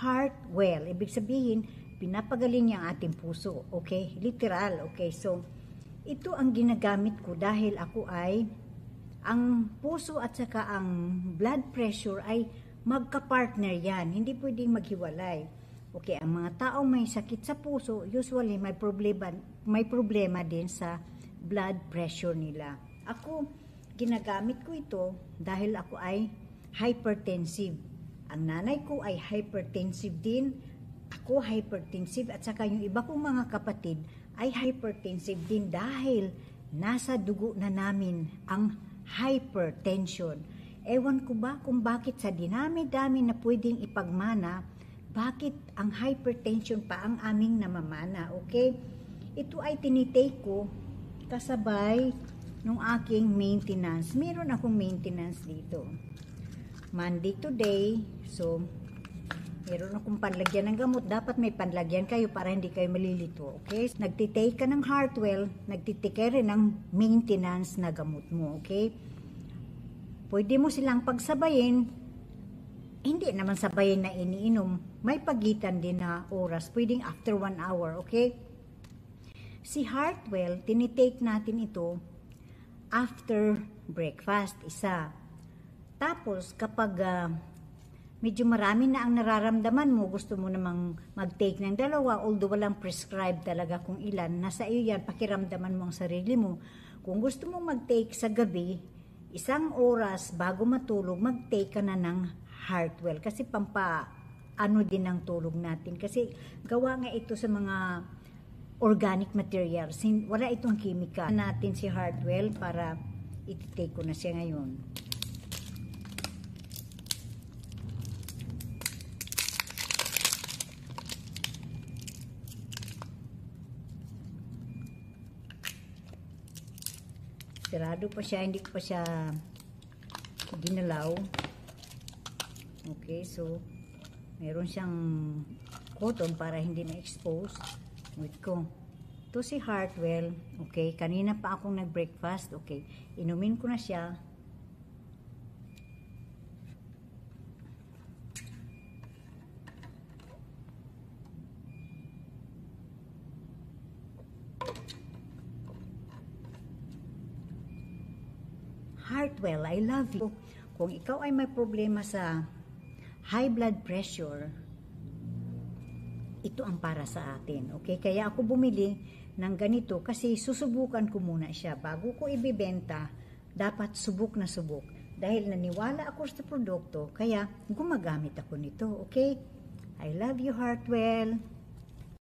Heartwell. Ibig sabihin, pinapagaling niya ang ating puso. Okay? Literal. Okay? So, ito ang ginagamit ko dahil ako ay, ang puso at saka ang blood pressure ay magka-partner yan. Hindi pwedeng maghiwalay. Okay, ang mga taong may sakit sa puso, usually may problema din sa blood pressure nila. Ako, ginagamit ko ito dahil ako ay hypertensive. Ang nanay ko ay hypertensive din, ako hypertensive, at saka yung iba kong mga kapatid ay hypertensive din dahil nasa dugo na namin ang hypertension. Ewan ko ba kung bakit sa dinami-dami na pwedeng ipagmana, bakit ang hypertension pa ang aming namamana, okay? Ito ay tinitake ko kasabay nung aking maintenance. Meron akong maintenance dito. Monday to day, so meron akong panlagyan ng gamot. Dapat may panlagyan kayo para hindi kayo malilito, okay? Nagtitake ka ng Heartwell, nagtitake ka rin ng maintenance na gamot mo, okay? Pwede mo silang pagsabayin. Hindi naman sabayin na iniinom. May pagitan din na oras. Pwedeng after 1 hour, okay? Si Heartwell, tinitake natin ito after breakfast, isa. Tapos, kapag medyo marami na ang nararamdaman mo, gusto mo namang mag-take ng dalawa, although walang prescribed talaga kung ilan, nasa iyo yan, pakiramdaman mo ang sarili mo. Kung gusto mo mag-take sa gabi, 1 oras bago matulog, mag-take ka na ng Heartwell kasi ano din ang tulog natin kasi gawa nga ito sa mga organic materials, wala itong chemical. Natin si Heartwell para ititake ko na siya ngayon. Sarado pa siya, hindi ko pa siya ginalaw. Okay, so meron siyang cotton para hindi ma-expose. Wait ko. Ito si Heartwell. Okay, kanina pa akong nag-breakfast. Okay, inumin ko na siya. Heartwell, I love you. Kung ikaw ay may problema sa high blood pressure, ito ang para sa atin. Okay? Kaya ako bumili ng ganito kasi susubukan ko muna siya. Bago ko ibibenta, dapat subok na subok. Dahil naniwala ako sa produkto, kaya gumagamit ako nito. Okay? I love you, Heartwell.